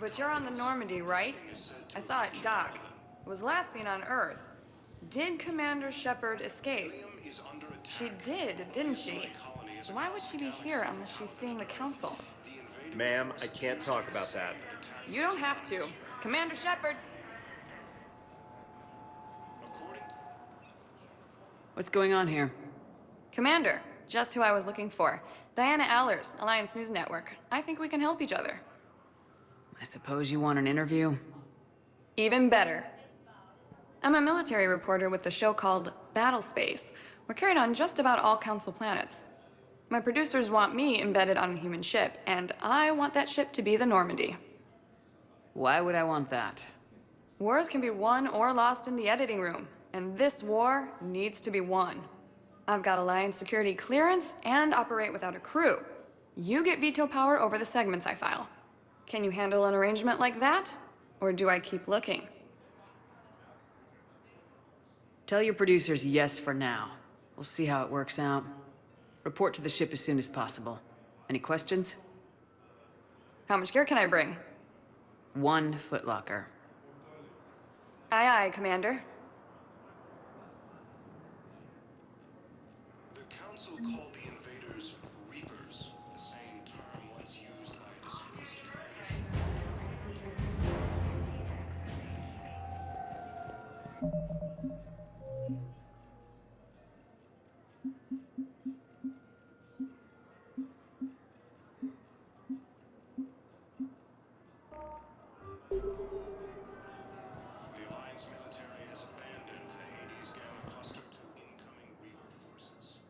But you're on the Normandy, right? I saw it dock. It was last seen on Earth. Did Commander Shepard escape? She did, didn't she? Why would she be here unless she's seeing the Council? Ma'am, I can't talk about that. You don't have to. Commander Shepard! What's going on here? Commander, just who I was looking for. Diana Allers, Alliance News Network. I think we can help each other. I suppose you want an interview? Even better. I'm a military reporter with the show called Battlespace. We're carried on just about all Council planets. My producers want me embedded on a human ship, and I want that ship to be the Normandy. Why would I want that? Wars can be won or lost in the editing room, and this war needs to be won. I've got Alliance security clearance and operate without a crew. You get veto power over the segments I file. Can you handle an arrangement like that? Or do I keep looking? Tell your producers yes for now. We'll see how it works out. Report to the ship as soon as possible. Any questions? How much gear can I bring? 1 footlocker. Aye, aye, Commander. The Council called the invaders Reapers, the same term once used by disgraced The Alliance military has abandoned the Hades Gamma cluster to incoming Reaper forces.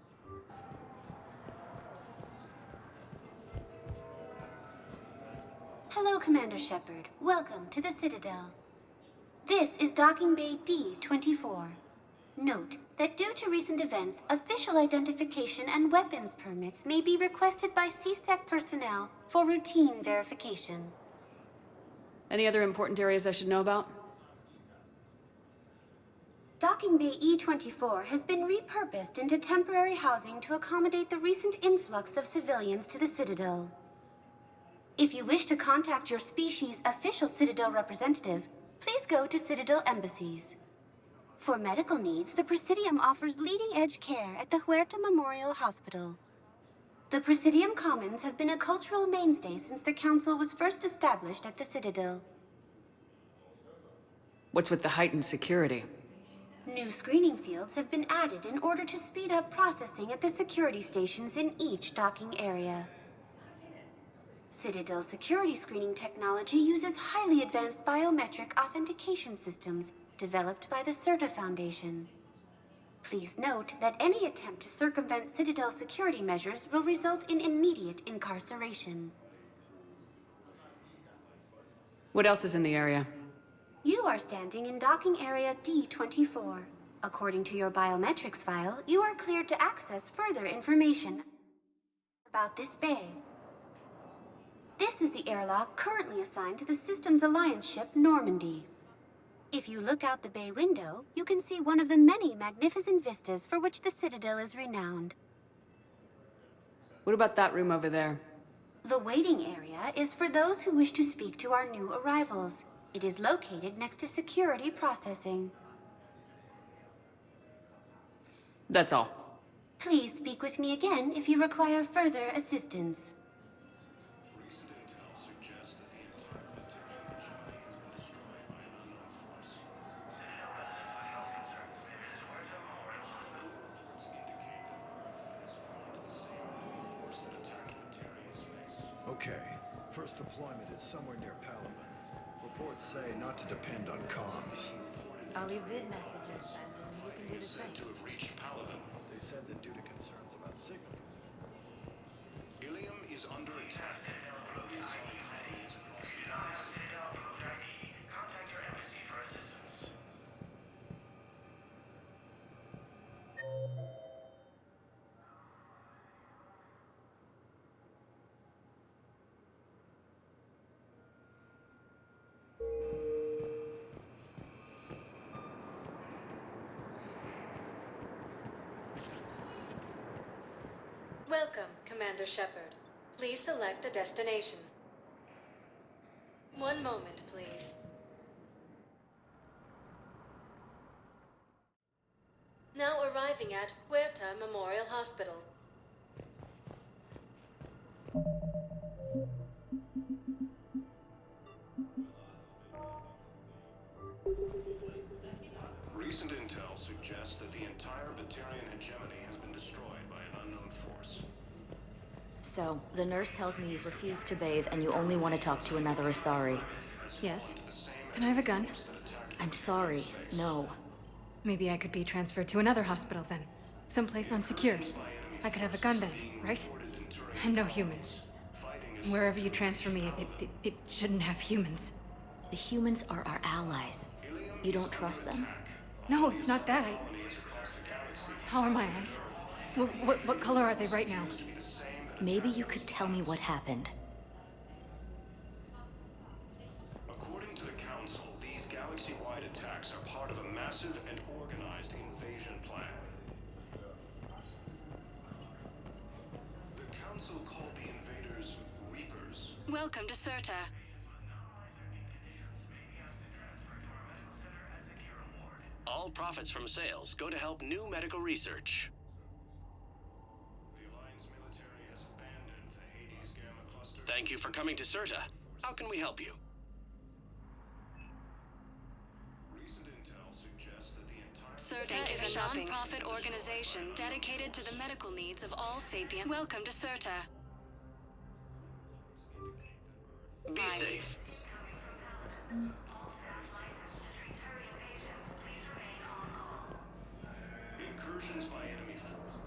Hello, Commander Shepard. Welcome to the Citadel. This is Docking Bay D-24. Note that due to recent events, official identification and weapons permits may be requested by CSEC personnel for routine verification. Any other important areas I should know about? Docking Bay E-24 has been repurposed into temporary housing to accommodate the recent influx of civilians to the Citadel. If you wish to contact your species' official Citadel representative, please go to Citadel embassies. For medical needs, the Presidium offers leading-edge care at the Huerta Memorial Hospital. The Presidium Commons have been a cultural mainstay since the Council was first established at the Citadel. What's with the heightened security? New screening fields have been added in order to speed up processing at the security stations in each docking area. Citadel security screening technology uses highly advanced biometric authentication systems developed by the CERTA Foundation. Please note that any attempt to circumvent Citadel security measures will result in immediate incarceration. What else is in the area? You are standing in docking area D-24. According to your biometrics file, you are cleared to access further information about this bay. This is the airlock currently assigned to the Systems Alliance ship Normandy. If you look out the bay window, you can see one of the many magnificent vistas for which the Citadel is renowned. What about that room over there? The waiting area is for those who wish to speak to our new arrivals. It is located next to security processing. That's all. Please speak with me again if you require further assistance. Recent intel suggests that the entire material has been destroyed by an unknown force. Reports indicate that Earth has fought the same force that attacked Materia space. Okay. First deployment is somewhere near Palaven. Reports say not to depend on comms. I'll leave vid messages, and then you can do the Is said to same. have reached Paladin. They said that due to concerns about signal. Ilium is under attack. The Assault colonies across the galaxy. Welcome, Commander Shepard. Please select a destination. One moment, please. Now arriving at Huerta Memorial Hospital. Recent intel suggests that the entire Batarian hegemony has been destroyed by an unknown force. So, the nurse tells me you've refused to bathe and you only want to talk to another Asari. Yes. Can I have a gun? I'm sorry, no. Maybe I could be transferred to another hospital then. Someplace unsecured. I could have a gun then, right? And no humans. Wherever you transfer me, it shouldn't have humans. The humans are our allies. You don't trust them? No, it's not that. How are my eyes? What color are they right now? Maybe you could tell me what happened. According to the Council, these galaxy-wide attacks are part of a massive and organized invasion plan. The Council called the invaders Reapers. Welcome to Serta. All profits from sales go to help new medical research. The Alliance military has abandoned the Hades Gamma cluster. Thank you for coming to Serta. How can we help you? Recent intel suggests that the entire Serta is a non-profit organization dedicated to the medical needs of all sapiens. Welcome to Serta. Be safe. incursions by enemy forces.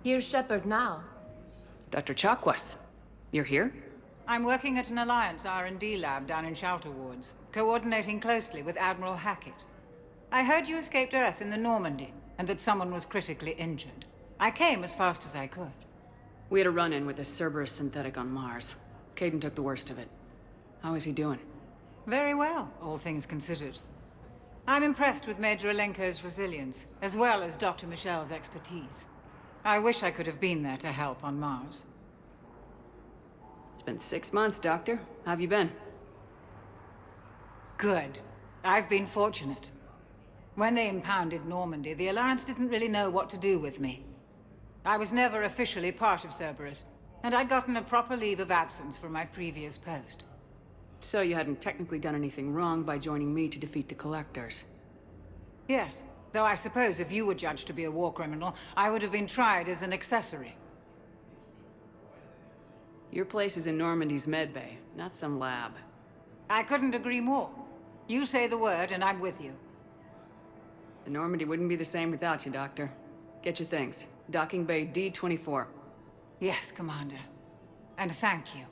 Here's Shepard now. Dr. Chakwas, you're here? I'm working at an Alliance R&D lab down in Shelter Wards, coordinating closely with Admiral Hackett. I heard you escaped Earth in the Normandy, and that someone was critically injured. I came as fast as I could. We had a run-in with a Cerberus synthetic on Mars. Caden took the worst of it. How is he doing? Very well, all things considered. I'm impressed with Major Alenko's resilience, as well as Dr. Michel's expertise. I wish I could have been there to help on Mars. It's been 6 months, Doctor. How have you been? Good. I've been fortunate. When they impounded Normandy, the Alliance didn't really know what to do with me. I was never officially part of Cerberus, and I'd gotten a proper leave of absence from my previous post. So you hadn't technically done anything wrong by joining me to defeat the Collectors? Yes, though I suppose if you were judged to be a war criminal, I would have been tried as an accessory. Your place is in Normandy's medbay, not some lab. I couldn't agree more. You say the word, and I'm with you. The Normandy wouldn't be the same without you, Doctor. Get your things. Docking Bay D-24. Yes, Commander. And thank you.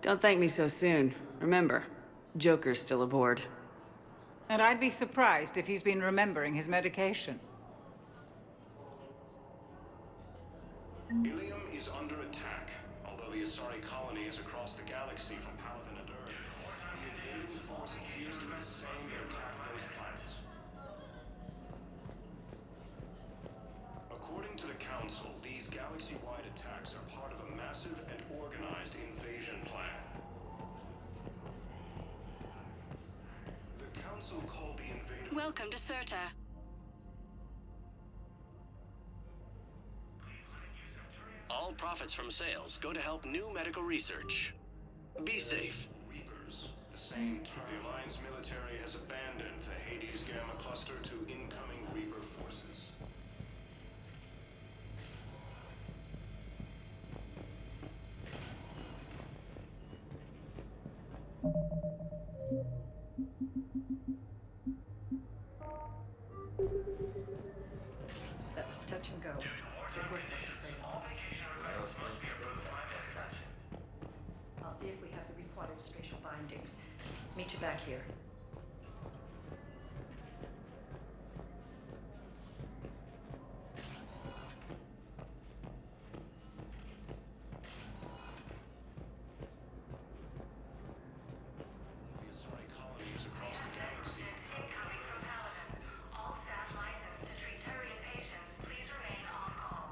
Don't thank me so soon. Remember, Joker's still aboard. And I'd be surprised if he's been remembering his medication. Ilium is under attack. Although the Asari colony is across the galaxy from Palaven and Earth, the invading force appears to be the same that attacked those planets. According to the Council, these galaxy-wide attacks are part of a massive and organized invasion plan. The Council called the invaders... Welcome to Serta. All profits from sales go to help new medical research. Be safe. Reapers. The same time, the Alliance military has abandoned the Hades Gamma cluster to incoming Reaper forces. That was touch and go. Good work, Dr. Fredo. I'll see if we have the required spatial bindings. Meet you back here. The Asari colony is across the galaxy from Palaven. All staff licensed to treat Turian patients, please remain on call.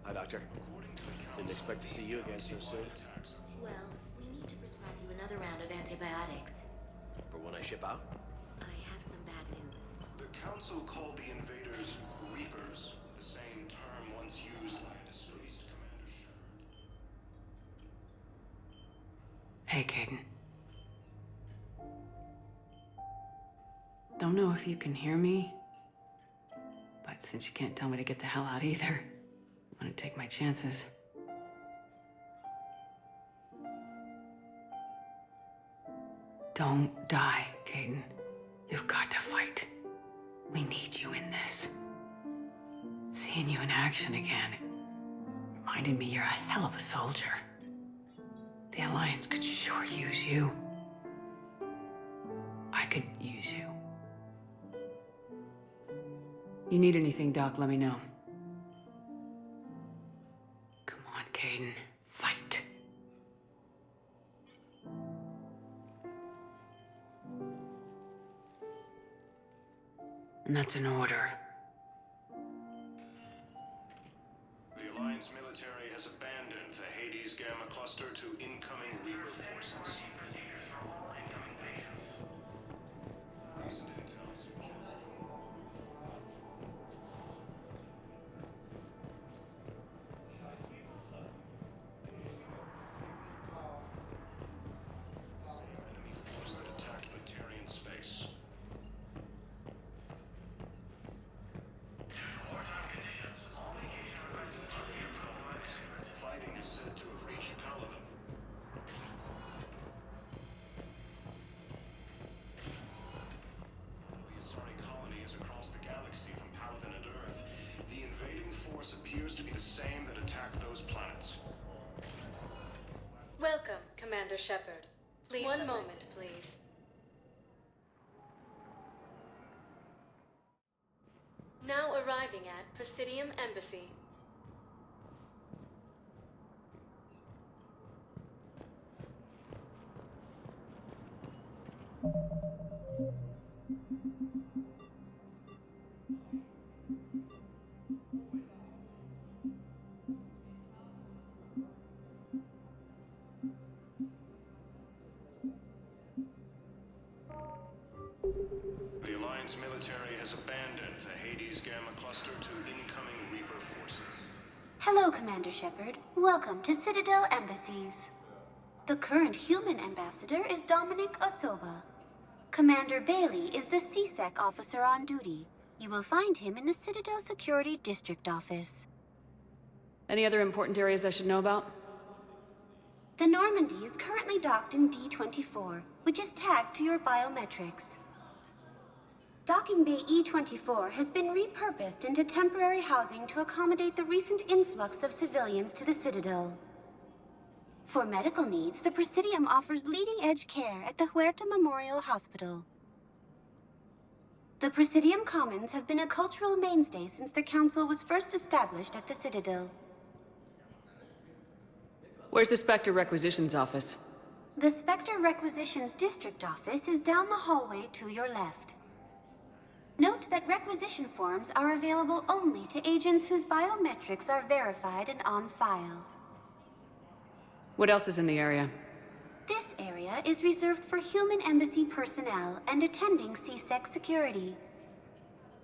Hi, Doctor. According to the Didn't Council, expect expect to see you again so soon. Well, we need to prescribe you another round of antibiotics. For when I ship out? I have some bad news. The Council called the invaders Reapers, the same term once used by a deceased Commander Shepard. Hey, Caden. Don't know if you can hear me, but since you can't tell me to get the hell out either, I'm gonna take my chances. Don't die, Caden. You've got to fight. We need you in this. Seeing you in action again, it reminded me you're a hell of a soldier. The Alliance could sure use you. I could use you. You need anything, Doc, let me know. Come on, Caden. Fight. And that's an order. The Alliance military has abandoned the Hades Gamma cluster to incoming Reaper forces. Recent intel suggests... enemy force that attacked Batarian space. Fighting is said to have reached Paladin. The Asari colony is across the galaxy from Paladin and Earth. The invading force appears to be the same that attacked those planets. Welcome, Commander Shepard. Please. One moment, please. Now arriving at Presidium Embassy. The Alliance military has abandoned the Hades Gamma cluster to incoming Reaper forces. Hello, Commander Shepard. Welcome to Citadel Embassies. The current human ambassador is Dominic Osoba. Commander Bailey is the CSEC officer on duty. You will find him in the Citadel Security District Office. Any other important areas I should know about? The Normandy is currently docked in D-24, which is tagged to your biometrics. Docking Bay E-24 has been repurposed into temporary housing to accommodate the recent influx of civilians to the Citadel. For medical needs, the Presidium offers leading-edge care at the Huerta Memorial Hospital. The Presidium Commons have been a cultural mainstay since the Council was first established at the Citadel. Where's the Spectre Requisitions office? The Spectre Requisitions District Office is down the hallway to your left. Note that requisition forms are available only to agents whose biometrics are verified and on file. What else is in the area? This area is reserved for human embassy personnel and attending CSEC security.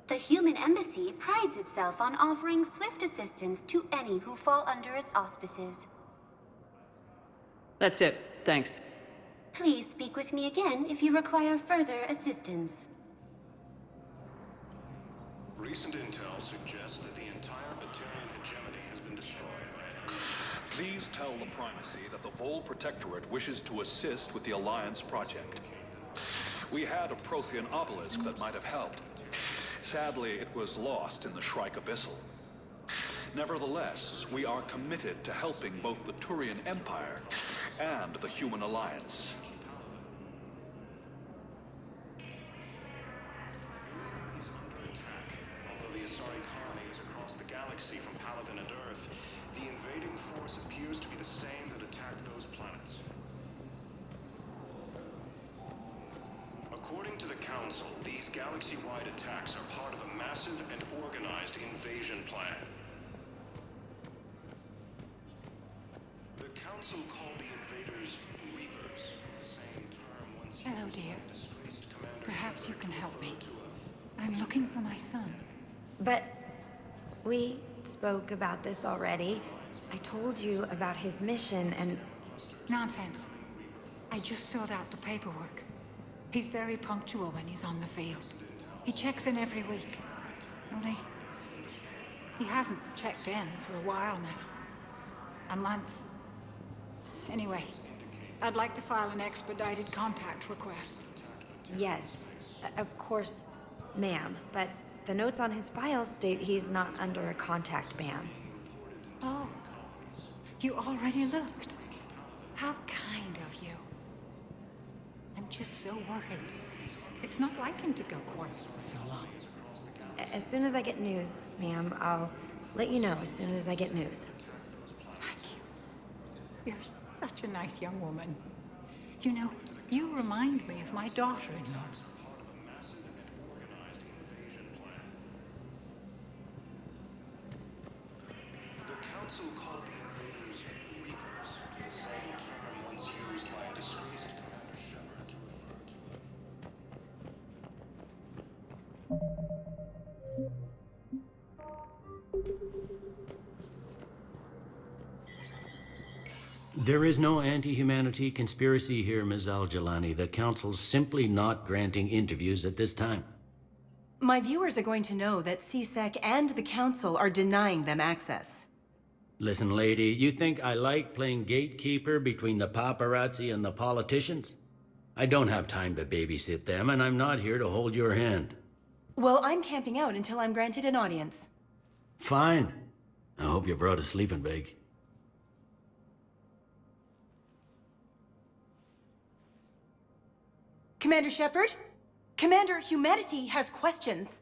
The human embassy prides itself on offering swift assistance to any who fall under its auspices. That's it. Thanks. Please speak with me again if you require further assistance. Recent intel suggests that the entire Batarian hegemony has been destroyed. Please tell the Primacy that the Vol Protectorate wishes to assist with the Alliance project. We had a Prothean obelisk that might have helped. Sadly, it was lost in the Shrike Abyssal. Nevertheless, we are committed to helping both the Turian Empire and the Human Alliance. Although the Asari colony is across the galaxy from Paladin and Earth, the invading force appears to be the same that attacked those planets. According to the Council, these galaxy-wide attacks are part of a massive and organized invasion plan. council called the invaders Reapers, the same term once used Hello, dear. by disgraced Commander Perhaps you Shepard can help me. to I'm looking for my son. But we spoke about this already. I told you about his mission and... Nonsense. I just filled out the paperwork. He's very punctual when he's on the field. He checks in every week. Only, he hasn't checked in for a while now. A month. Anyway, I'd like to file an expedited contact request. Yes, of course, ma'am. But the notes on his file state he's not under a contact ban. Oh, you already looked. How kind of you. I'm just so worried. It's not like him to go quiet for so long. As soon as I get news, ma'am, I'll let you know as soon as I get news. Thank you. You're such a nice young woman. You know, you remind me of my daughter-in-law. The council called the invaders Reapers, the same term once used by disgraced Commander Shepard to refer to There is no anti-humanity conspiracy here, Ms. Al-Jalani. The Council's simply not granting interviews at this time. My viewers are going to know that CSEC and the Council are denying them access. Listen, lady, you think I like playing gatekeeper between the paparazzi and the politicians? I don't have time to babysit them, and I'm not here to hold your hand. Well, I'm camping out until I'm granted an audience. Fine. I hope you brought a sleeping bag. Commander Shepard? Commander, humanity has questions.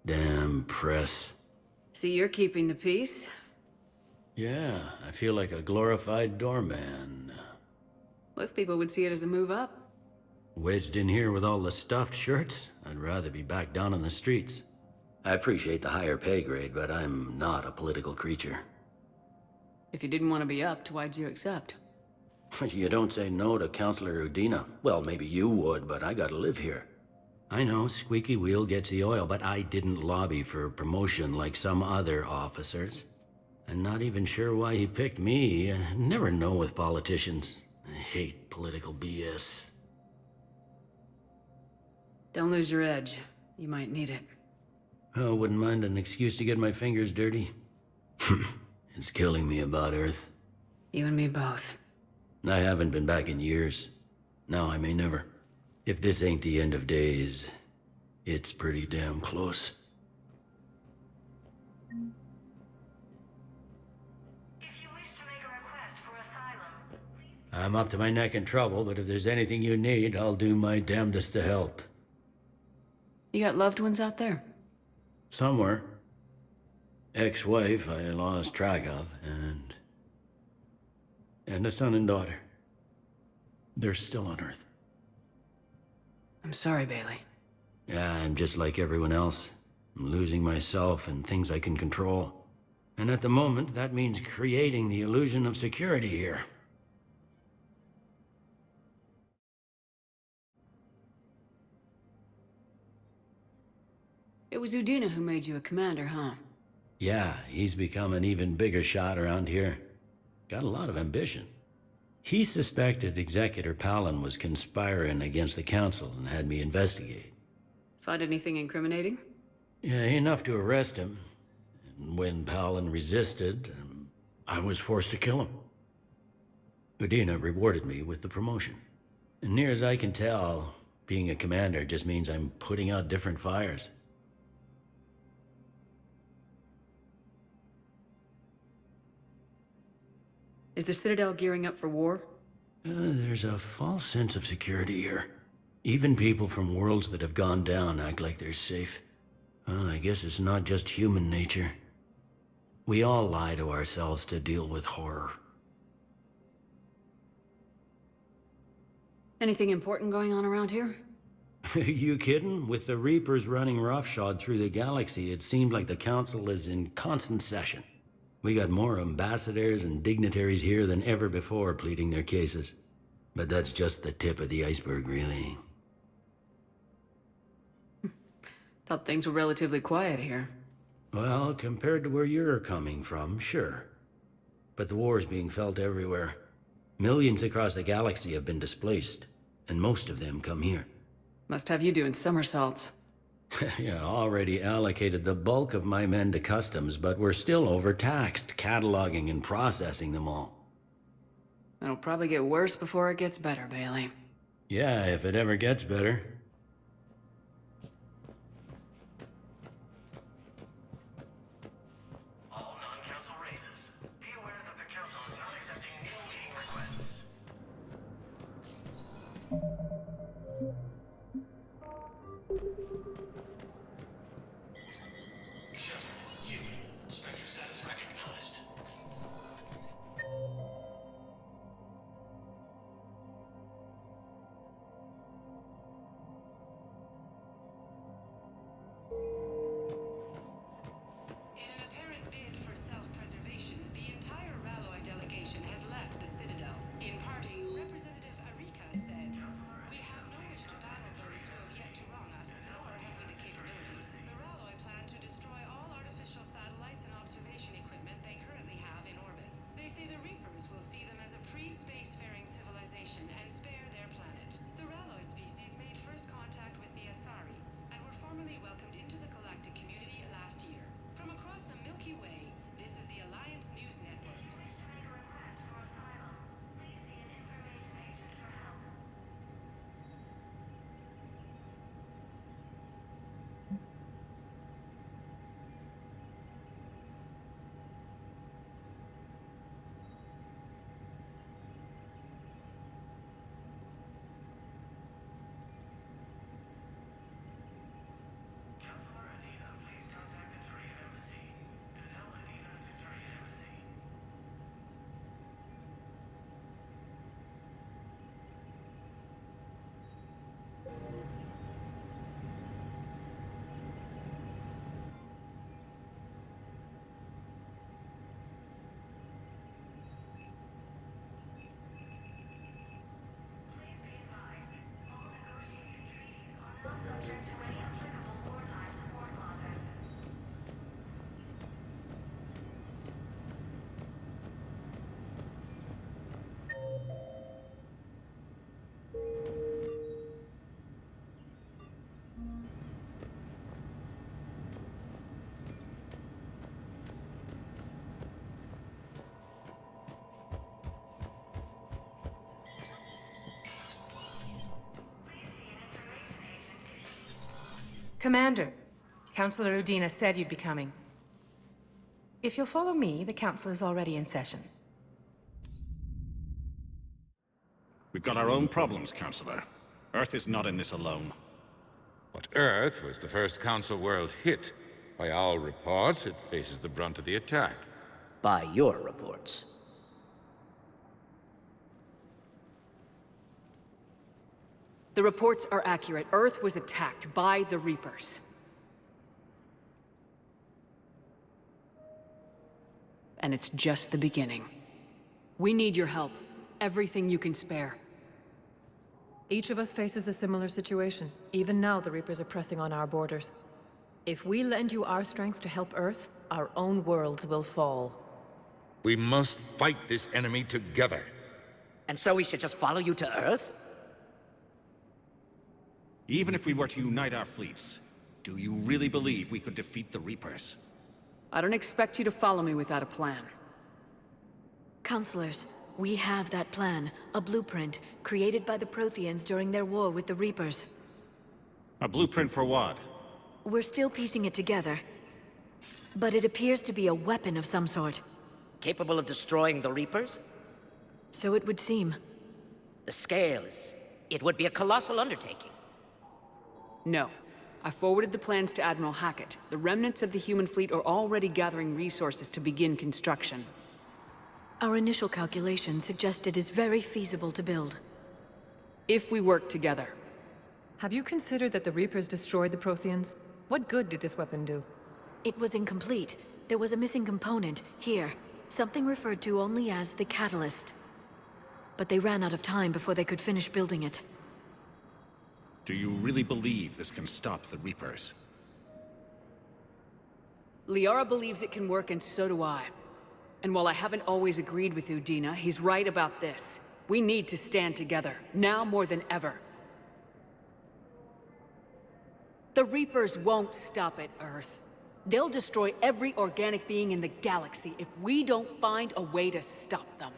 Damn press. See, you're keeping the peace? Yeah, I feel like a glorified doorman. Most people would see it as a move up. Wedged in here with all the stuffed shirts? I'd rather be back down in the streets. I appreciate the higher pay grade, but I'm not a political creature. If you didn't want to be upped, why'd you accept? You don't say no to Counselor Udina. Well, maybe you would, but I gotta live here. I know, squeaky wheel gets the oil, but I didn't lobby for promotion like some other officers. I'm not even sure why he picked me. I never know with politicians. I hate political BS. Don't lose your edge. You might need it. Oh, wouldn't mind an excuse to get my fingers dirty. It's killing me about Earth. You and me both. I haven't been back in years. Now I may never. If this ain't the end of days, it's pretty damn close. I'm up to my neck in trouble, but if there's anything you need, I'll do my damnedest to help. You got loved ones out there? Somewhere. Ex-wife I lost track of, and a son and daughter. They're still on Earth. I'm sorry, Bailey. Yeah, I'm just like everyone else. I'm losing myself and things I can control. And at the moment, that means creating the illusion of security here. It was Udina who made you a commander, huh? Yeah, he's become an even bigger shot around here. Got a lot of ambition. He suspected Executor Palin was conspiring against the Council and had me investigate. Find anything incriminating? Yeah, enough to arrest him. And when Palin resisted, I was forced to kill him. Udina rewarded me with the promotion. And near as I can tell, being a commander just means I'm putting out different fires. Is the Citadel gearing up for war? There's a false sense of security here. Even people from worlds that have gone down act like they're safe. Well, I guess it's not just human nature. We all lie to ourselves to deal with horror. Anything important going on around here? You kidding? With the Reapers running roughshod through the galaxy, it seemed like the Council is in constant session. We got more ambassadors and dignitaries here than ever before pleading their cases. But that's just the tip of the iceberg, really. Thought things were relatively quiet here. Well, compared to where you're coming from, sure. But the war's being felt everywhere. Millions across the galaxy have been displaced, and most of them come here. Must have you doing somersaults. Yeah, already allocated the bulk of my men to customs, but we're still overtaxed, cataloging and processing them all. It'll probably get worse before it gets better, Bailey. Yeah, if it ever gets better. All non-council races, be aware that the council is not accepting new meeting requests. Spectre status recognized. In an apparent bid for self-preservation, the entire Ralloy delegation has left the Citadel. In parting, Representative Arika said, "We have no wish to battle those who have yet to wrong us, nor have we the capability. The Ralloy plan to destroy all artificial satellites and observation equipment they currently have in orbit. They say the Reapers will see them as a pre-spacefaring civilization and spare their planet. The Ralloy species made first contact with the Asari, and were formally welcomed into the galactic community last year. From across the Milky Way, this is the Alliance News Network." Commander, Councilor Udina said you'd be coming. If you'll follow me, the council is already in session. We've got our own problems, Councilor. Earth is not in this alone. But Earth was the first Council world hit. By all reports, it faces the brunt of the attack. By your reports. The reports are accurate. Earth was attacked by the Reapers. And it's just the beginning. We need your help. Everything you can spare. Each of us faces a similar situation. Even now, the Reapers are pressing on our borders. If we lend you our strength to help Earth, our own worlds will fall. We must fight this enemy together. And so we should just follow you to Earth? Even if we were to unite our fleets, do you really believe we could defeat the Reapers? I don't expect you to follow me without a plan. Counselors, we have that plan. A blueprint, created by the Protheans during their war with the Reapers. A blueprint for what? We're still piecing it together. But it appears to be a weapon of some sort. Capable of destroying the Reapers? So it would seem. The scale is... it would be a colossal undertaking. No. I forwarded the plans to Admiral Hackett. The remnants of the human fleet are already gathering resources to begin construction. Our initial calculations suggest it is very feasible to build. If we work together. Have you considered that the Reapers destroyed the Protheans? What good did this weapon do? It was incomplete. There was a missing component, here. Something referred to only as the Catalyst. But they ran out of time before they could finish building it. Do you really believe this can stop the Reapers? Liara believes it can work, and so do I. And while I haven't always agreed with Udina, he's right about this. We need to stand together, now more than ever. The Reapers won't stop at Earth. They'll destroy every organic being in the galaxy if we don't find a way to stop them.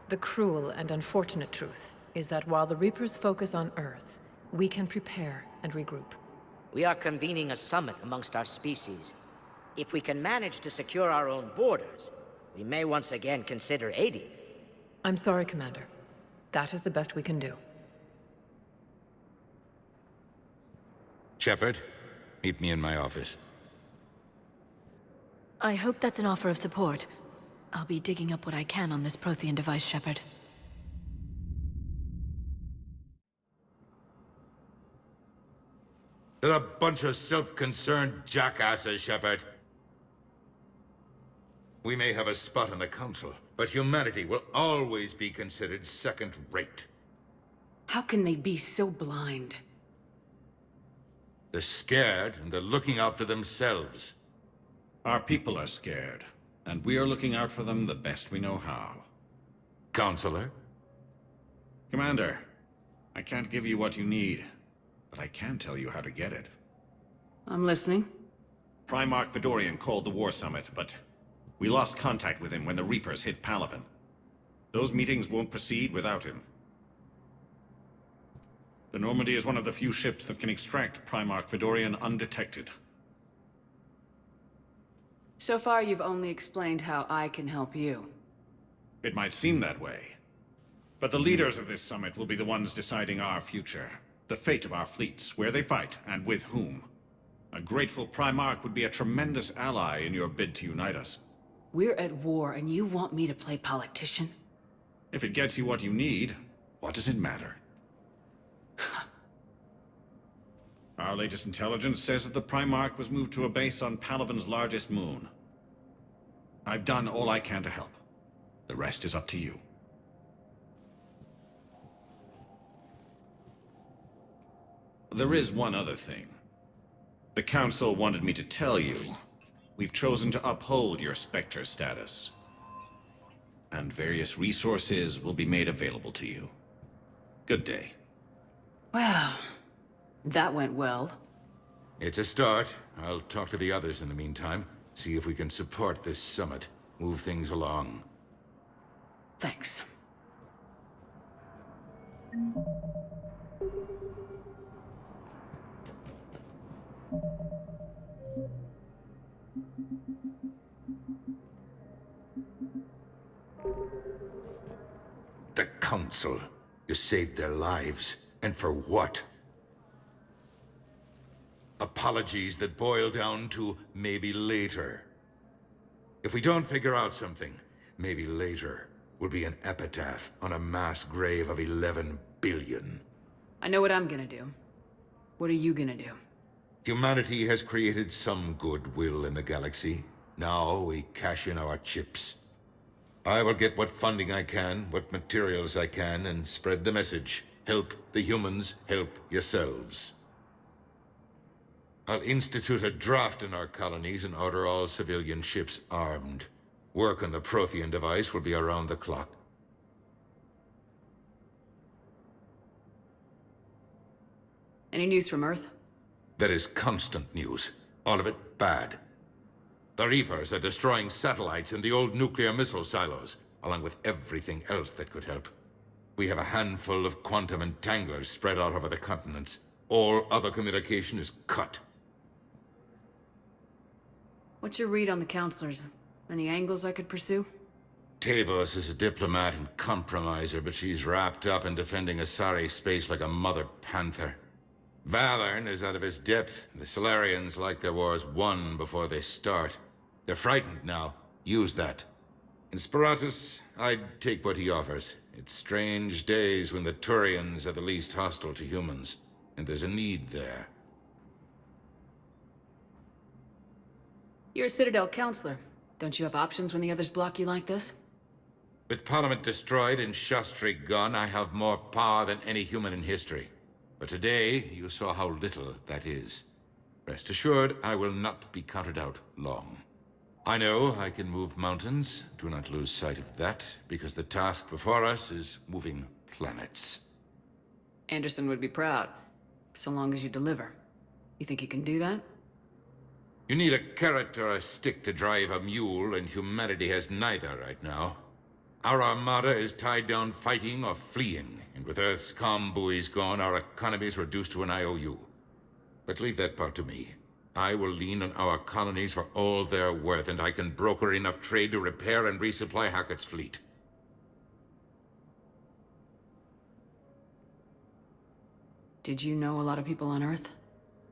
The cruel and unfortunate truth is that while the Reapers focus on Earth, we can prepare and regroup. We are convening a summit amongst our species. If we can manage to secure our own borders, we may once again consider aiding. I'm sorry, Commander. That is the best we can do. Shepard, meet me in my office. I hope that's an offer of support. I'll be digging up what I can on this Prothean device, Shepard. They're a bunch of self-concerned jackasses, Shepard. We may have a spot on the Council, but humanity will always be considered second-rate. How can they be so blind? They're scared, and they're looking out for themselves. Our people are scared, and we are looking out for them the best we know how. Counselor? Commander, I can't give you what you need, but I can tell you how to get it. I'm listening. Primarch Fedorian called the War Summit, but we lost contact with him when the Reapers hit Palaven. Those meetings won't proceed without him. The Normandy is one of the few ships that can extract Primarch Fedorian undetected. So far, you've only explained how I can help you. It might seem that way. But the leaders of this summit will be the ones deciding our future. The fate of our fleets, where they fight, and with whom. A grateful Primarch would be a tremendous ally in your bid to unite us. We're at war, and you want me to play politician? If it gets you what you need, what does it matter? Our latest intelligence says that the Primarch was moved to a base on Palaven's largest moon. I've done all I can to help. The rest is up to you. There is one other thing. The Council wanted me to tell you, we've chosen to uphold your Spectre status. And various resources will be made available to you. Good day. Well, that went well. It's a start. I'll talk to the others in the meantime. See if we can support this summit. Move things along. Thanks. The Council. You saved their lives. And for what? Apologies that boil down to maybe later. If we don't figure out something, maybe later will be an epitaph on a mass grave of 11 billion. I know what I'm gonna do. What are you gonna do? Humanity has created some goodwill in the galaxy. Now we cash in our chips. I will get what funding I can, what materials I can, and spread the message. Help the humans, help yourselves. I'll institute a draft in our colonies and order all civilian ships armed. Work on the Prothean device will be around the clock. Any news from Earth? There is constant news. All of it bad. The Reapers are destroying satellites in the old nuclear missile silos, along with everything else that could help. We have a handful of quantum entanglers spread out over the continents. All other communication is cut. What's your read on the counselors? Any angles I could pursue? Tavos is a diplomat and compromiser, but she's wrapped up in defending Asari space like a mother panther. Valern is out of his depth. The Solarians like their wars won before they start. They're frightened now. Use that. In Sparatus, I'd take what he offers. It's strange days when the Turians are the least hostile to humans. and there's a need there. You're a Citadel counselor. Don't you have options when the others block you like this? With Parliament destroyed and Shastri gone, I have more power than any human in history. But today, you saw how little that is. Rest assured, I will not be counted out long. I know I can move mountains. Do not lose sight of that, because the task before us is moving planets. Anderson would be proud, so long as you deliver. You think you can do that? You need a carrot or a stick to drive a mule, and humanity has neither right now. Our armada is tied down fighting or fleeing, and with Earth's comm buoys gone, our economy is reduced to an IOU. But leave that part to me. I will lean on our colonies for all they're worth, and I can broker enough trade to repair and resupply Hackett's fleet. Did you know a lot of people on Earth?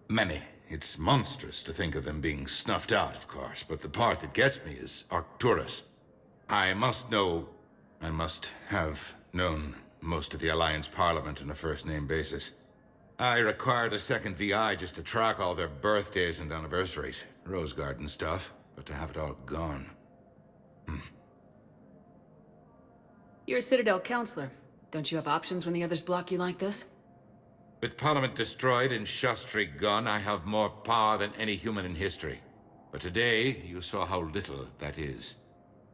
Many. It's monstrous to think of them being snuffed out, of course, but the part that gets me is Arcturus. I must know, and must have known, most of the Alliance Parliament on a first-name basis. I required a second VI just to track all their birthdays and anniversaries. Rose Garden stuff, but to have it all gone. You're a Citadel counselor. Don't you have options when the others block you like this? With Parliament destroyed and Shastri gone, I have more power than any human in history. But today, you saw how little that is.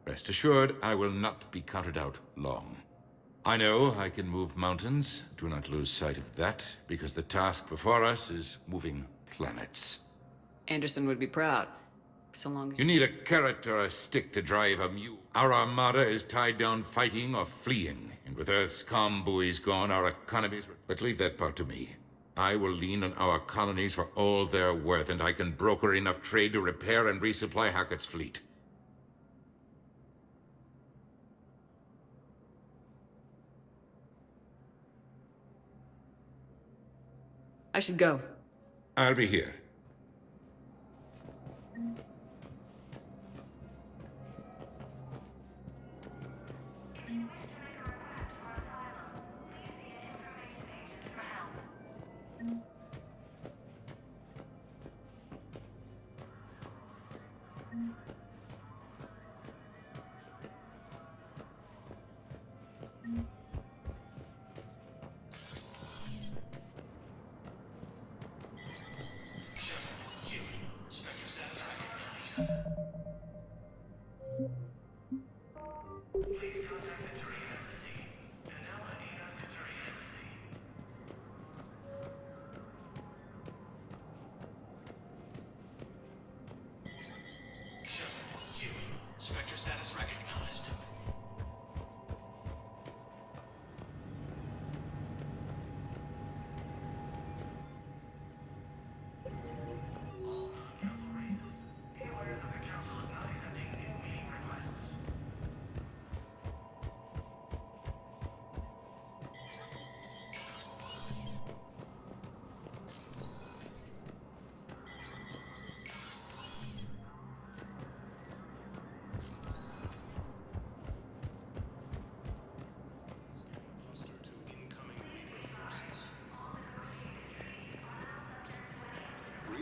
Rest assured, I will not be counted out long. I know I can move mountains. Do not lose sight of that, because the task before us is moving planets. Anderson would be proud, so long as you need a carrot or a stick to drive a mule. Our armada is tied down fighting or fleeing, and with Earth's comm buoys gone, our economies... But leave that part to me. I will lean on our colonies for all they're worth, and I can broker enough trade to repair and resupply Hackett's fleet. I should go. I'll be here. Spectre status recognized.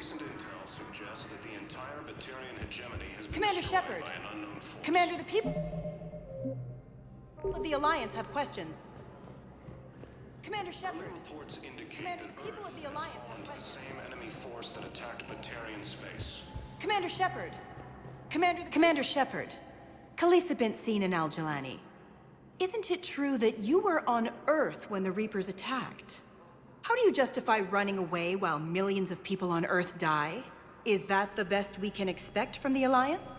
Recent intel suggests that the entire Batarian hegemony has been Commander destroyed Shepard. by an unknown force. Commander, the people of the Alliance have questions. Commander Shepard. Reports indicate Commander, that the people Earth of the has Alliance fallen have to the questions. same enemy force that attacked Batarian space. Commander Shepard. Commander Shepard. Khalisah bint Sin and Al-Jalani. Isn't it true that you were on Earth when the Reapers attacked? How do you justify running away while millions of people on Earth die? Is that the best we can expect from the Alliance?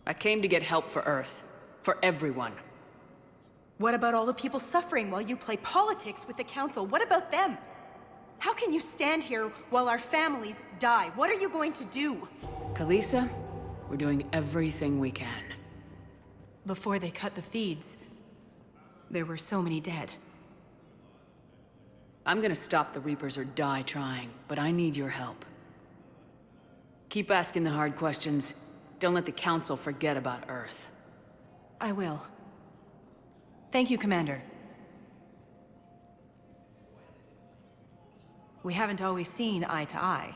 I came to get help for Earth. For everyone. What about all the people suffering while you play politics with the Council? What about them? How can you stand here while our families die? What are you going to do? Khalisah, we're doing everything we can. Before they cut the feeds, there were so many dead. I'm gonna stop the Reapers or die trying, but I need your help. Keep asking the hard questions. Don't let the Council forget about Earth. I will. Thank you, Commander. We haven't always seen eye to eye.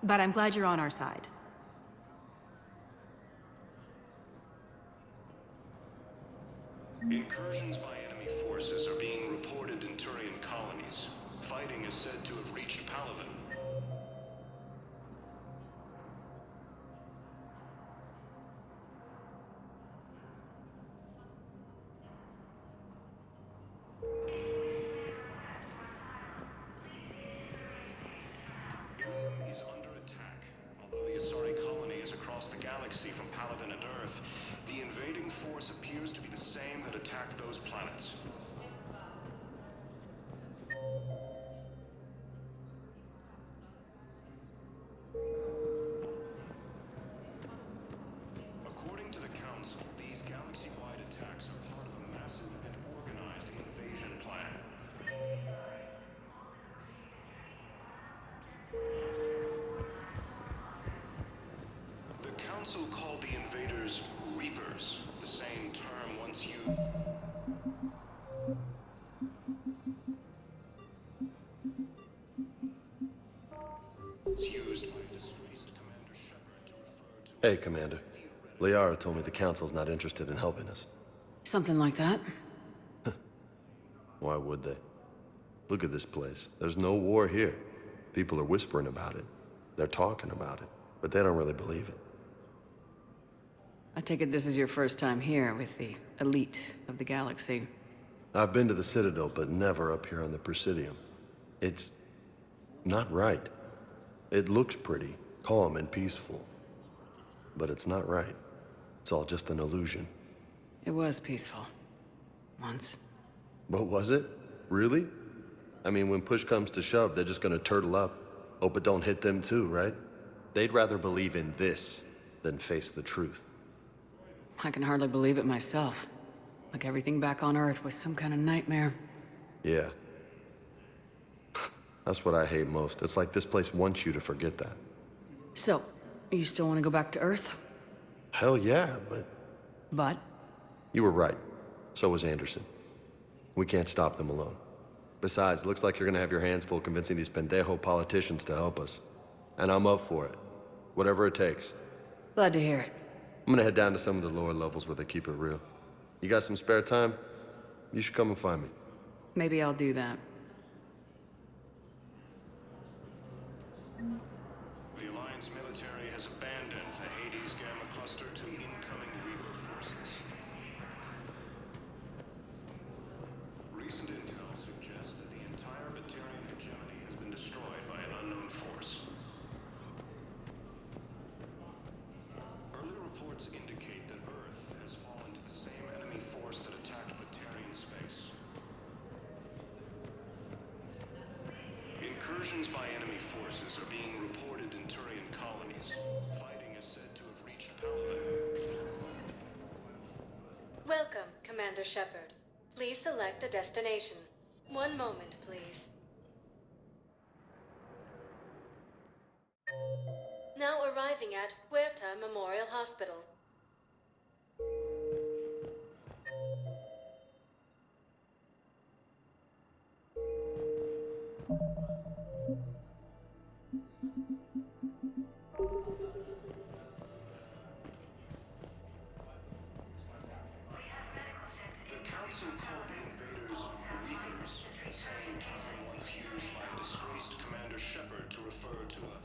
But I'm glad you're on our side. Incursions by enemy forces are being reported in Turian colonies. Fighting is said to have reached Palaven. Is under attack. Although the Asari colony is across the galaxy from Palaven and Earth, the invading force appears to be the same that attacked those planets. According to the Council, these galaxy-wide attacks are part of a massive and organized invasion plan. The Council called the invaders Reapers, the same term once used. It's used by disgraced Commander Shepard to refer to. Hey, Commander. Liara told me the Council's not interested in helping us. Something like that? Why would they? Look at this place. There's no war here. People are whispering about it. They're talking about it, but they don't really believe it. I take it this is your first time here with the elite of the galaxy. I've been to the Citadel, but never up here on the Presidium. It's not right. It looks pretty, calm and peaceful. But it's not right. It's all just an illusion. It was peaceful. Once. But was it? Really? I mean, when push comes to shove, they're just gonna turtle up. Hope it don't hit them too, right? They'd rather believe in this than face the truth. I can hardly believe it myself. Like everything back on Earth was some kind of nightmare. Yeah. That's what I hate most. It's like this place wants you to forget that. So, you still want to go back to Earth? Hell yeah, but... But? You were right. So was Anderson. We can't stop them alone. Besides, looks like you're gonna have your hands full convincing these pendejo politicians to help us. And I'm up for it. Whatever it takes. Glad to hear it. I'm gonna head down to some of the lower levels where they keep it real. You got some spare time? You should come and find me. Maybe I'll do that. The Alliance military has abandoned the Hades Gamma cluster to incoming Reaper forces. Recent intel suggests that the entire Batarian hegemony has been destroyed by an unknown force. Early reports indicate that Earth has fallen to the same enemy force that attacked Batarian space. Incursions by enemy forces are being reported in Turian colonies. Fighting is said to have reached Palaven. Welcome, Commander Shepard. Please select a destination. One moment, please. Now arriving at Huerta Memorial Hospital. The Council called the invaders Reapers, the same term once used by disgraced Commander Shepard to refer to a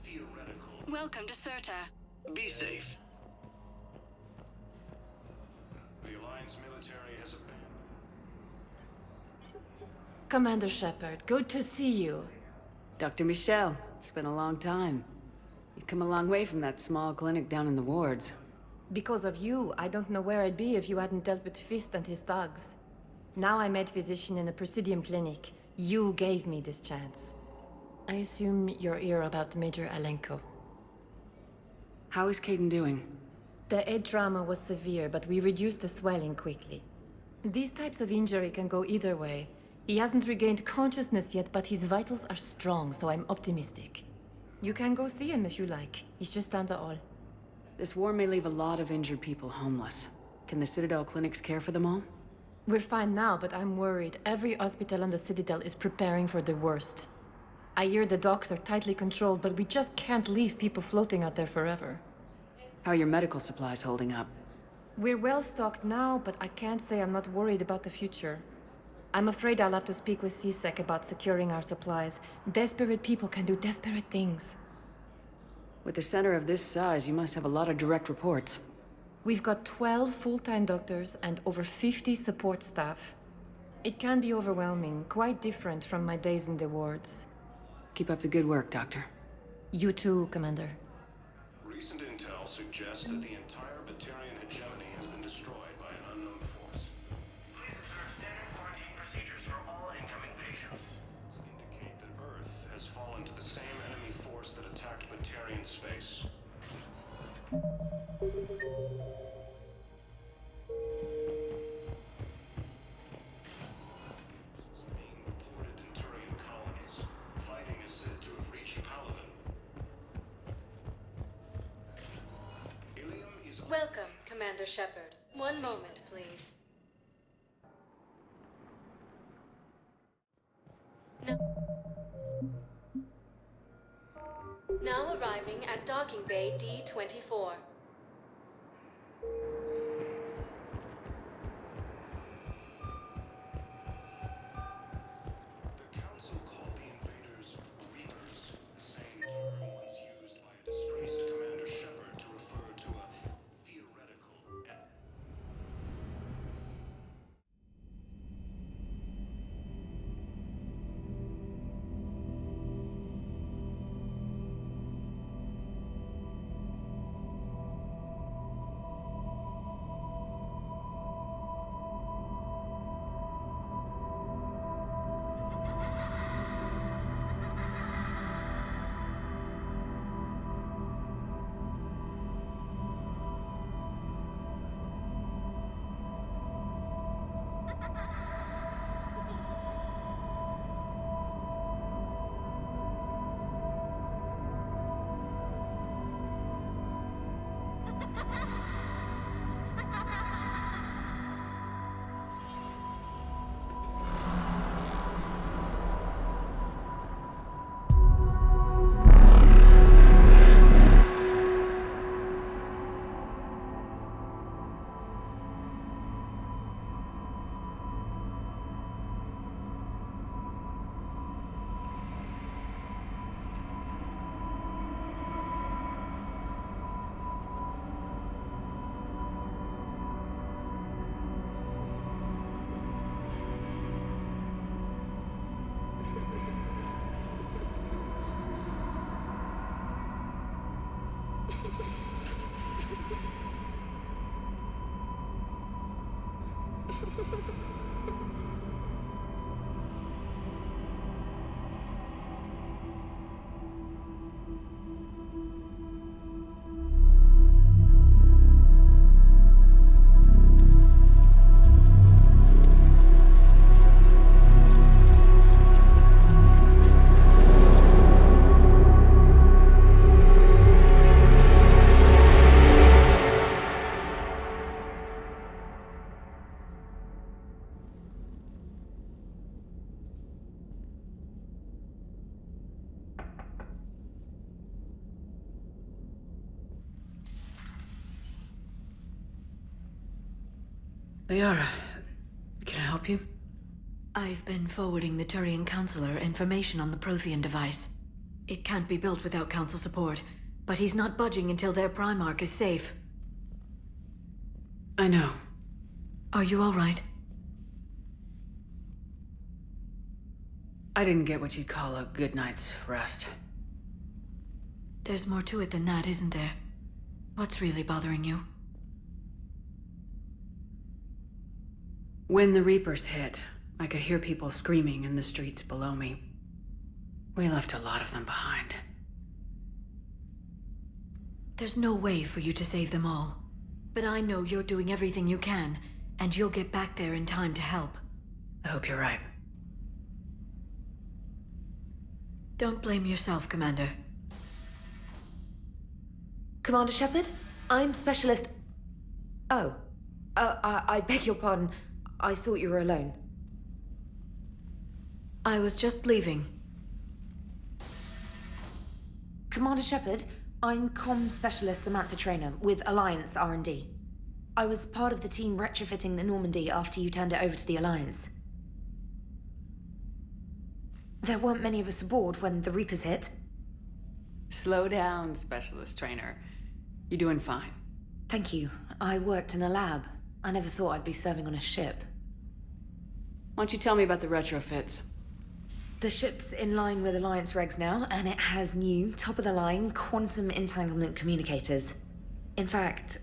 theoretical... Welcome to Serta. Be safe. The Alliance military has abandoned... Commander Shepard, good to see you. Dr. Michelle, it's been a long time. You've come a long way from that small clinic down in the wards. Because of you, I don't know where I'd be if you hadn't dealt with Fist and his thugs. Now I'm head physician in a Presidium clinic. You gave me this chance. I assume you're here about Major Alenko. How is Caden doing? The head trauma was severe, but we reduced the swelling quickly. These types of injury can go either way. He hasn't regained consciousness yet, but his vitals are strong, so I'm optimistic. You can go see him if you like. He's just down the hall. This war may leave a lot of injured people homeless. Can the Citadel clinics care for them all? We're fine now, but I'm worried. Every hospital on the Citadel is preparing for the worst. I hear the docks are tightly controlled, but we just can't leave people floating out there forever. How are your medical supplies holding up? We're well stocked now, but I can't say I'm not worried about the future. I'm afraid I'll have to speak with CSEC about securing our supplies. Desperate people can do desperate things. With a center of this size, you must have a lot of direct reports. We've got 12 full-time doctors and over 50 support staff. It can be overwhelming, quite different from my days in the wards. Keep up the good work, Doctor. You too, Commander. Recent intel suggests that the entire Batarian hegemony has been destroyed by an unknown force. Please observe standard quarantine procedures for all incoming patients. Indicate that Earth has fallen to the same enemy force that attacked Batarian space. Being reported in Turian colonies. Fighting is said to have reached Paladin. Ilium is... Welcome, Commander Shepard. One moment, please. Now arriving at Docking Bay D-24. The Council called the invaders Reapers, the same term once used by a disgraced Commander Shepard to refer to a theoretical Liara, can I help you? I've been forwarding the Turian Counselor information on the Prothean device. It can't be built without Council support, but he's not budging until their Primarch is safe. I know. Are you all right? I didn't get what you'd call a good night's rest. There's more to it than that, isn't there? What's really bothering you? When the Reapers hit, I could hear people screaming in the streets below me. We left a lot of them behind. There's no way for you to save them all. But I know you're doing everything you can, and you'll get back there in time to help. I hope you're right. Don't blame yourself, Commander. Commander Shepard? I'm Specialist... Oh. I beg your pardon. I thought you were alone. I was just leaving. Commander Shepard, I'm comm specialist Samantha Traynor with Alliance R&D. I was part of the team retrofitting the Normandy after you turned it over to the Alliance. There weren't many of us aboard when the Reapers hit. Slow down, Specialist Trainer. You're doing fine. Thank you. I worked in a lab. I never thought I'd be serving on a ship. Why don't you tell me about the retrofits? The ship's in line with Alliance regs now, and it has new, top-of-the-line quantum entanglement communicators. In fact,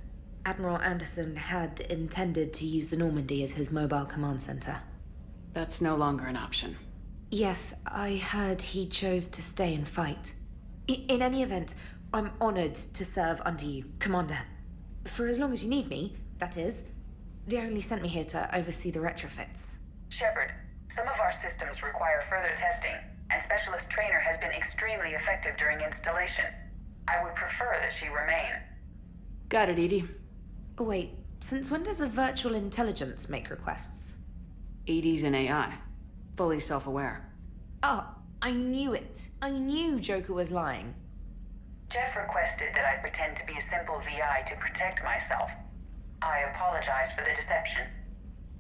Admiral Anderson had intended to use the Normandy as his mobile command center. That's no longer an option. Yes, I heard he chose to stay and fight. In any event, I'm honored to serve under you, Commander. For as long as you need me, that is. They only sent me here to oversee the retrofits. Shepard, some of our systems require further testing, and Specialist Trainer has been extremely effective during installation. I would prefer that she remain. Got it, EDI. Oh, wait, since when does a virtual intelligence make requests? EDI's an AI. Fully self-aware. Oh, I knew it. I knew Joker was lying. Jeff requested that I pretend to be a simple VI to protect myself. I apologize for the deception.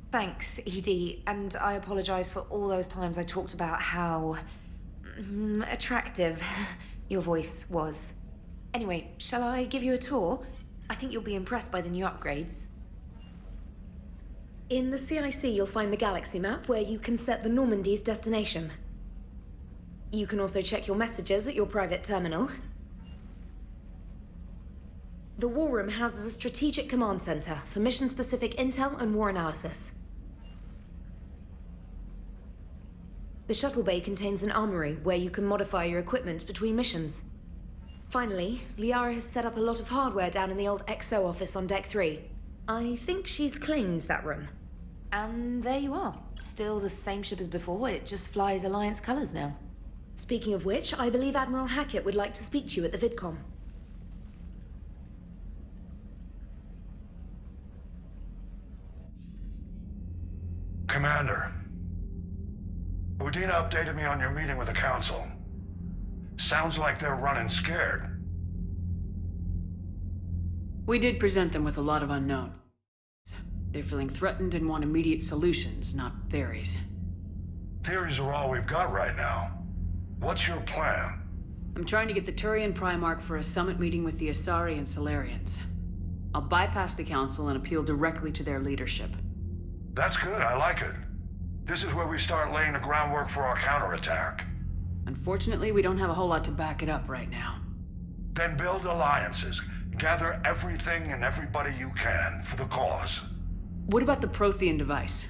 Thanks, ED, and I apologize for all those times I talked about how attractive your voice was. Anyway, shall I give you a tour? I think you'll be impressed by the new upgrades. In the CIC, you'll find the galaxy map where you can set the Normandy's destination. You can also check your messages at your private terminal. The War Room houses a strategic command center for mission-specific intel and war analysis. The shuttle bay contains an armory where you can modify your equipment between missions. Finally, Liara has set up a lot of hardware down in the old XO office on Deck 3. I think she's claimed that room. And there you are. Still the same ship as before, it just flies Alliance colors now. Speaking of which, I believe Admiral Hackett would like to speak to you at the VidCom. Commander, Udina updated me on your meeting with the Council. Sounds like they're running scared. We did present them with a lot of unknowns. They're feeling threatened and want immediate solutions, not theories. Theories are all we've got right now. What's your plan? I'm trying to get the Turian Primarch for a summit meeting with the Asari and Solarians. I'll bypass the Council and appeal directly to their leadership. That's good, I like it. This is where we start laying the groundwork for our counterattack. Unfortunately, we don't have a whole lot to back it up right now. Then build alliances. Gather everything and everybody you can for the cause. What about the Prothean device?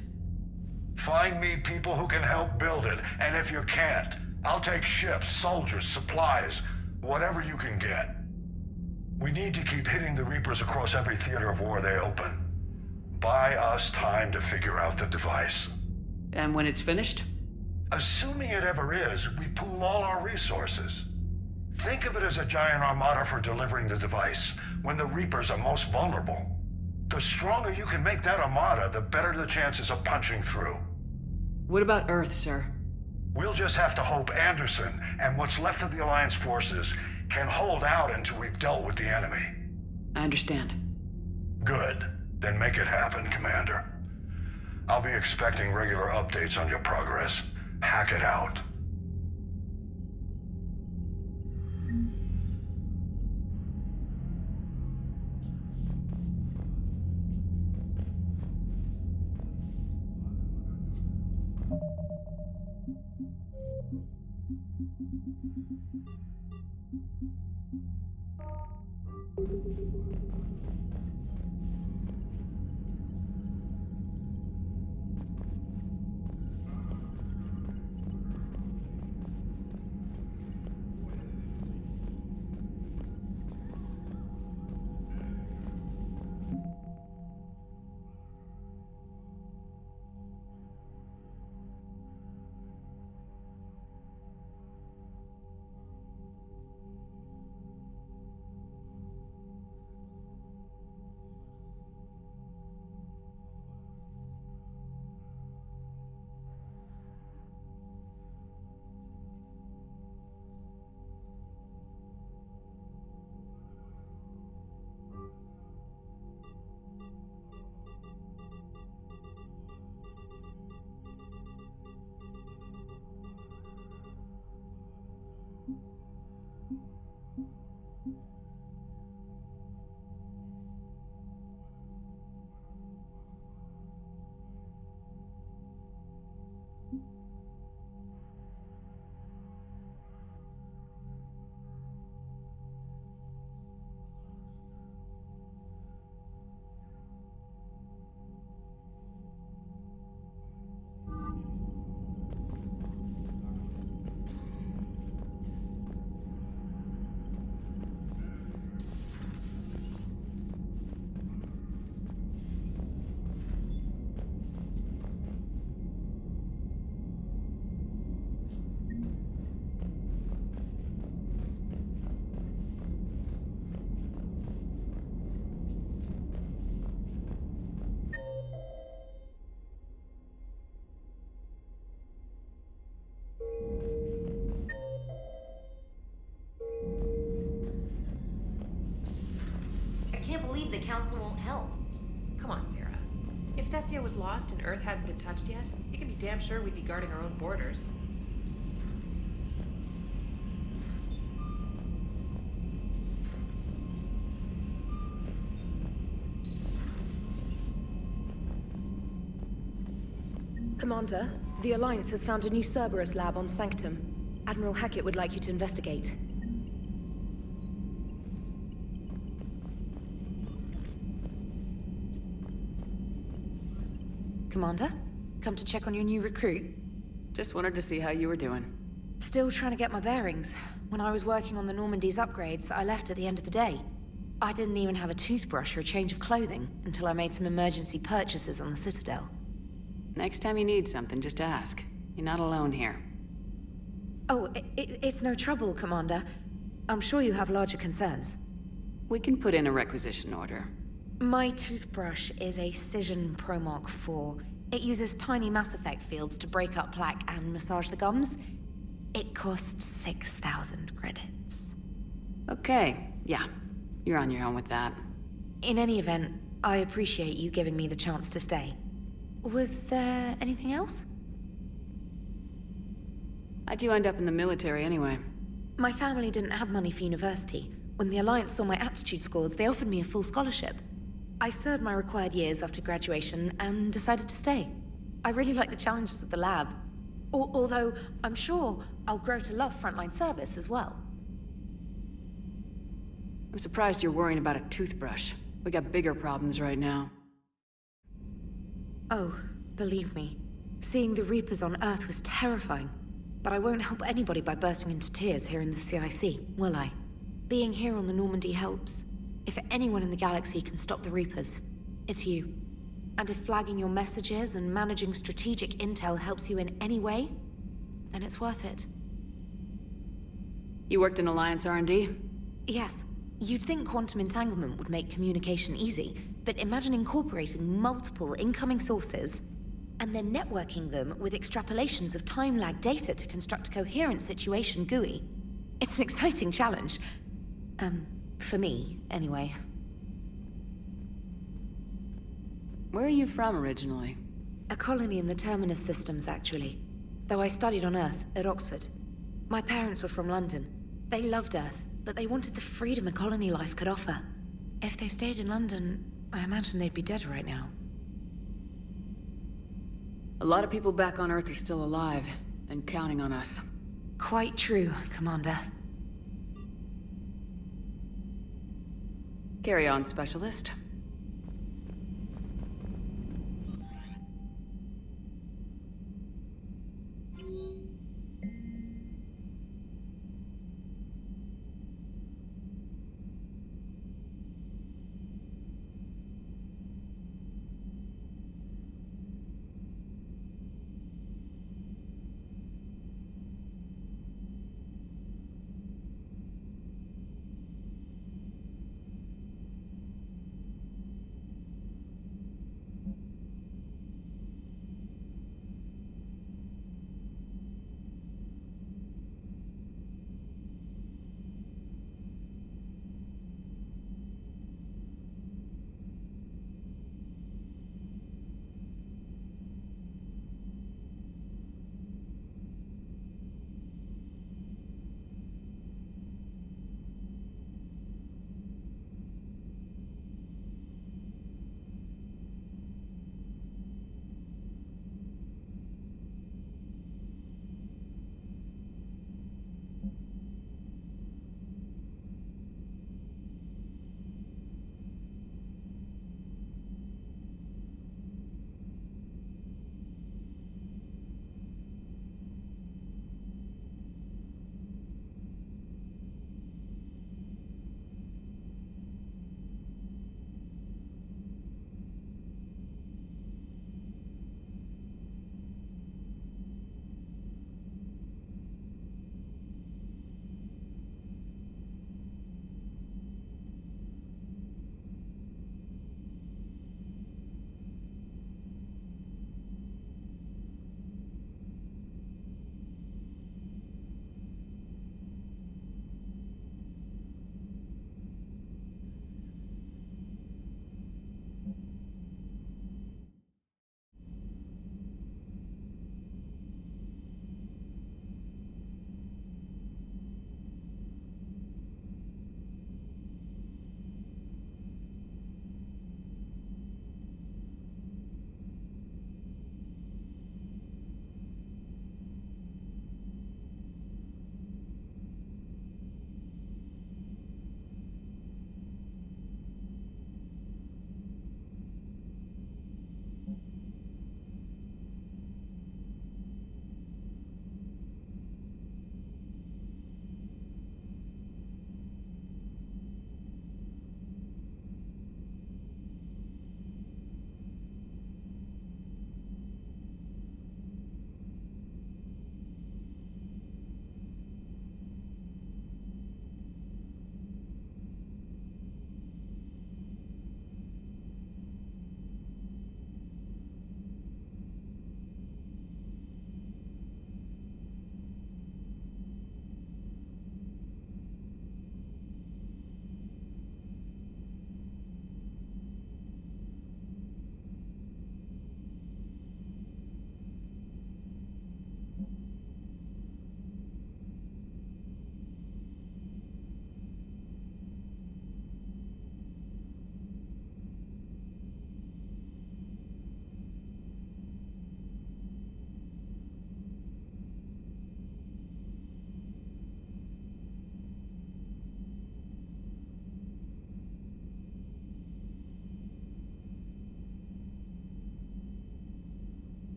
Find me people who can help build it, and if you can't, I'll take ships, soldiers, supplies, whatever you can get. We need to keep hitting the Reapers across every theater of war they open. Buy us time to figure out the device. And when it's finished? Assuming it ever is, we pool all our resources. Think of it as a giant armada for delivering the device, when the Reapers are most vulnerable. The stronger you can make that armada, the better the chances of punching through. What about Earth, sir? We'll just have to hope Anderson and what's left of the Alliance forces can hold out until we've dealt with the enemy. I understand. Good. Then make it happen, Commander. I'll be expecting regular updates on your progress. Hack it out. believe the Council won't help. Come on, Sarah. If Thestia was lost and Earth hadn't been touched yet, you can be damn sure we'd be guarding our own borders. Commander, the Alliance has found a new Cerberus lab on Sanctum. Admiral Hackett would like you to investigate. Commander, come to check on your new recruit. Just wanted to see how you were doing. Still trying to get my bearings. When I was working on the Normandy's upgrades, I left at the end of the day. I didn't even have a toothbrush or a change of clothing until I made some emergency purchases on the Citadel. Next time you need something, just ask. You're not alone here. Oh, it's no trouble, Commander. I'm sure you have larger concerns. We can put in a requisition order. My toothbrush is a Cision Pro Mark IV. It uses tiny Mass Effect fields to break up plaque and massage the gums. It costs 6,000 credits. Okay, yeah. You're on your own with that. In any event, I appreciate you giving me the chance to stay. Was there anything else? How'd you end up in the military anyway? My family didn't have money for university. When the Alliance saw my aptitude scores, they offered me a full scholarship. I served my required years after graduation and decided to stay. I really like the challenges of the lab. Although, I'm sure I'll grow to love frontline service as well. I'm surprised you're worrying about a toothbrush. We got bigger problems right now. Oh, believe me, seeing the Reapers on Earth was terrifying. But I won't help anybody by bursting into tears here in the CIC, will I? Being here on the Normandy helps. If anyone in the galaxy can stop the Reapers, it's you. And if flagging your messages and managing strategic intel helps you in any way, then it's worth it. You worked in Alliance R&D? Yes. You'd think quantum entanglement would make communication easy, but imagine incorporating multiple incoming sources and then networking them with extrapolations of time-lag data to construct a coherent situation GUI. It's an exciting challenge. For me, anyway. Where are you from originally? A colony in the Terminus systems, actually. Though I studied on Earth, at Oxford. My parents were from London. They loved Earth, but they wanted the freedom a colony life could offer. If they stayed in London, I imagine they'd be dead right now. A lot of people back on Earth are still alive, and counting on us. Quite true, Commander. Carry on, Specialist.